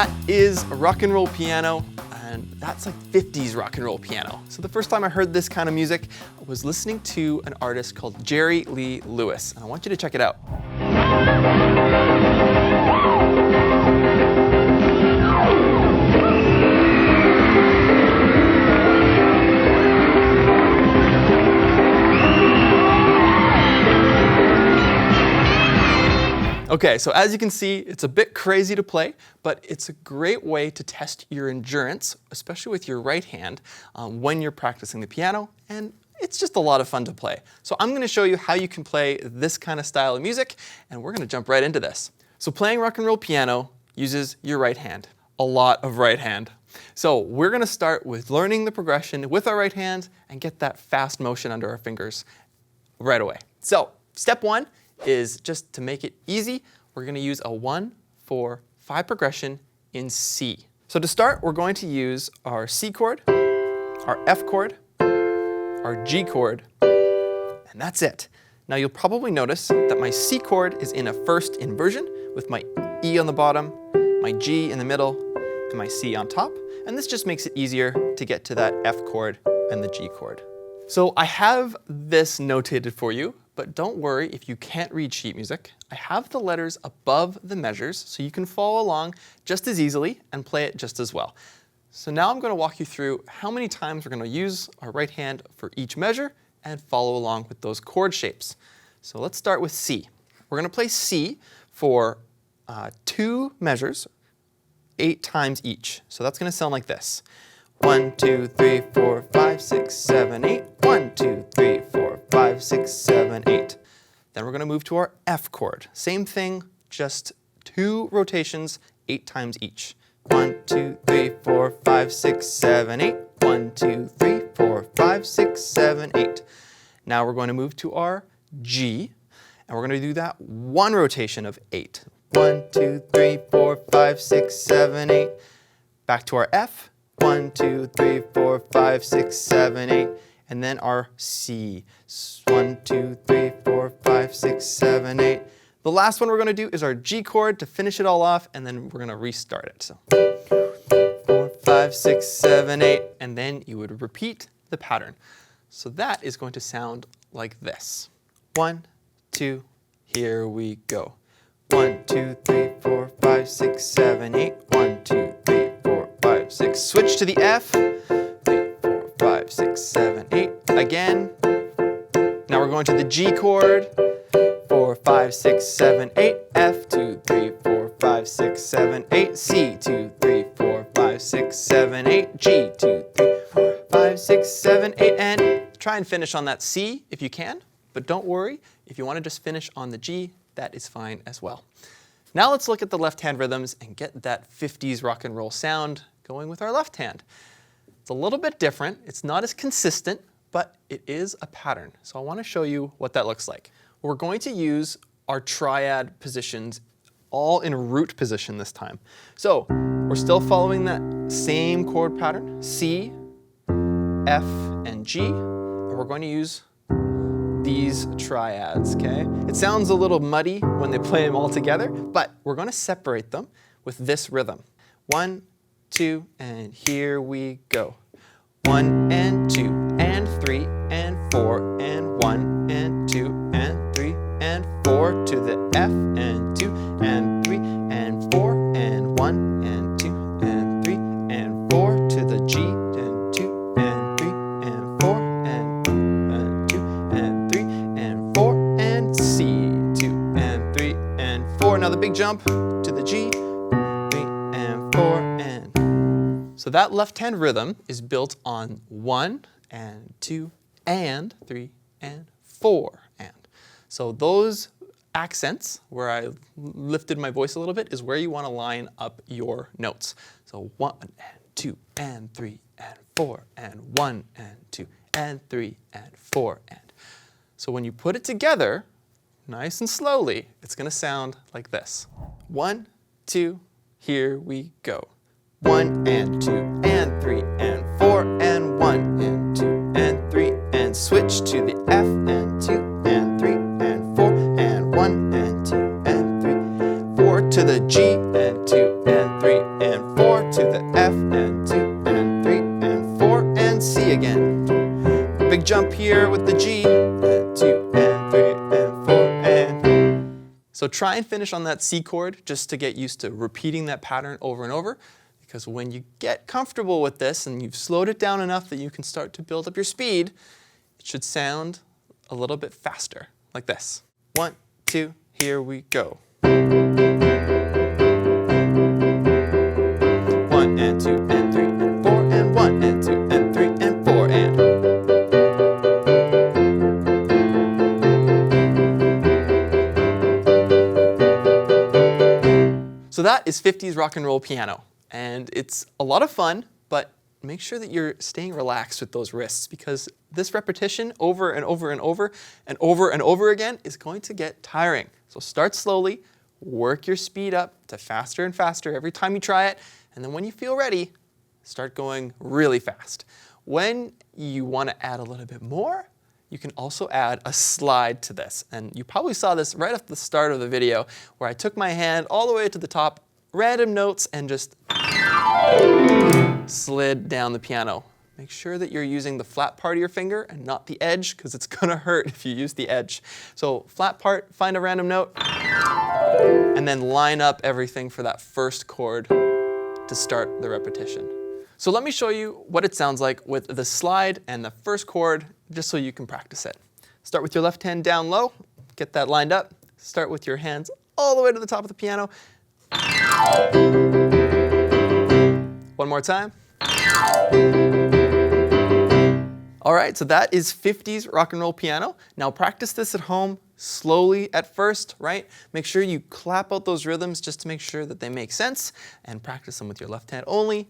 that is a rock and roll piano, and that's like 50s rock and roll piano. So the first time I heard this kind of music, I was listening to an artist called Jerry Lee Lewis, and I want you to check it out. Okay, so as you can see, it's a bit crazy to play, but it's a great way to test your endurance, especially with your right hand, when you're practicing the piano, and it's just a lot of fun to play. So I'm going to show you how you can play this kind of style of music, and we're going to jump right into this. So playing rock and roll piano uses your right hand, a lot of right hand. So we're going to start with learning the progression with our right hand and get that fast motion under our fingers right away. So step one is just to make it easy, we're going to use a 1, 4, 5 progression in C. So to start, we're going to use our C chord, our F chord, our G chord, and that's it. Now you'll probably notice that my C chord is in a first inversion with my E on the bottom, my G in the middle, and my C on top, and this just makes it easier to get to that F chord and the G chord. So I have this notated for you, but don't worry if you can't read sheet music. I have the letters above the measures so you can follow along just as easily and play it just as well. So now I'm going to walk you through how many times we're going to use our right hand for each measure and follow along with those chord shapes. So let's start with C. We're going to play C for 2 measures, 8 times each. So that's going to sound like this. 1, 2, 3, 4, 5, 6, 7, 8. 1, 2, 3, 4, 5, 6, 7, 8. Then we're going to move to our F chord. Same thing, just 2 rotations, 8 times each. 1, 2, 3, 4, 5, 6, 7, 8. 1, 2, 3, 4, 5, 6, 7, 8. Now we're going to move to our G, and we're going to do that 1 rotation of 8. 1, 2, 3, 4, 5, 6, 7, 8. Back to our F. 1, 2, 3, 4, 5, 6, 7, 8. And then our C. 1, 2, 3, 4, 5, 6, 7, 8. The last one we're going to do is our G chord to finish it all off, and then we're going to restart it. So 4, 5, 6, 7, 8, and then you would repeat the pattern. So that is going to sound like this. 1, 2, here we go. 1, 2, 3, 4, 5, 6, 7, 8. 1, 2, 3, 4, 5, 6. Switch to the F. 3, 4, 5, 6, 7, 8. Again. Now we're going to the G chord. 4, 5, 6, 7, 8. F. 2, 3, 4, 5, 6, 7, 8. C. 2, 3, 4, 5, 6, 7, 8. G. 2, 3, 4, 5, 6, 7, 8. And try and finish on that C if you can. But don't worry. If you want to just finish on the G, that is fine as well. Now let's look at the left hand rhythms and get that 50s rock and roll sound going with our left hand. It's a little bit different. It's not as consistent, but it is a pattern. So I want to show you what that looks like. We're going to use our triad positions all in root position this time. So we're still following that same chord pattern, C, F, and G, and we're going to use these triads, okay? It sounds a little muddy when they play them all together, but we're going to separate them with this rhythm. 1, 2, and here we go. 1 and 2 and 3 and 4 and 1 and 2 and 3 and 4 to the F and 2 and 3 and 4 and 1 and 2 and 3 and 4 to the G and 2 and 3 and 4 and 2 and 3 and 4 and C, 2 and 3 and 4. Now the big jump to the G, 3 and 4 and. So that left hand rhythm is built on 1 and 2 and 3 and 4 and. So those accents where I lifted my voice a little bit is where you want to line up your notes. So 1 and 2 and 3 and 4 and 1 and 2 and 3 and 4 and. So when you put it together, nice and slowly, it's going to sound like this. 1, 2, here we go. 1 and 2 and 3 and 4 and 1 and 2 and 3 and switch to the F and 2 and 3 and 4 and 1 and 2 and 3, 4 to the G and 2 and 3 and Big jump here with the G. And 2 and 3 and 4 and. So try and finish on that C chord just to get used to repeating that pattern over and over. Because when you get comfortable with this and you've slowed it down enough that you can start to build up your speed, it should sound a little bit faster, like this. 1, 2, here we go. 1 and 2 and 3 and 4 and 1 and 2 and 3 and 4 and. So that is 50s rock and roll piano. And it's a lot of fun, but make sure that you're staying relaxed with those wrists because this repetition over and over and over and over and over again is going to get tiring. So start slowly, work your speed up to faster and faster every time you try it, and then when you feel ready, start going really fast. When you want to add a little bit more, you can also add a slide to this. And you probably saw this right at the start of the video where I took my hand all the way to the top, random notes, and just slid down the piano. Make sure that you're using the flat part of your finger and not the edge because it's gonna hurt if you use the edge. So flat part, find a random note, and then line up everything for that first chord to start the repetition. So let me show you what it sounds like with the slide and the first chord just so you can practice it. Start with your left hand down low, get that lined up. Start with your hands all the way to the top of the piano. One more time. All right, so that is 50s rock and roll piano. Now practice this at home slowly at first, right? Make sure you clap out those rhythms just to make sure that they make sense and practice them with your left hand only,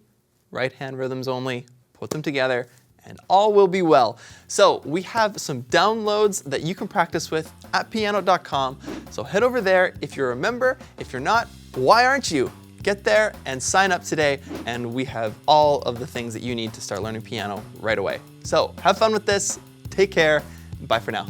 right hand rhythms only, put them together, and all will be well. So we have some downloads that you can practice with at pianote.com. So head over there if you're a member. If you're not, why aren't you? Get there and sign up today, and we have all of the things that you need to start learning piano right away. So have fun with this, take care, bye for now.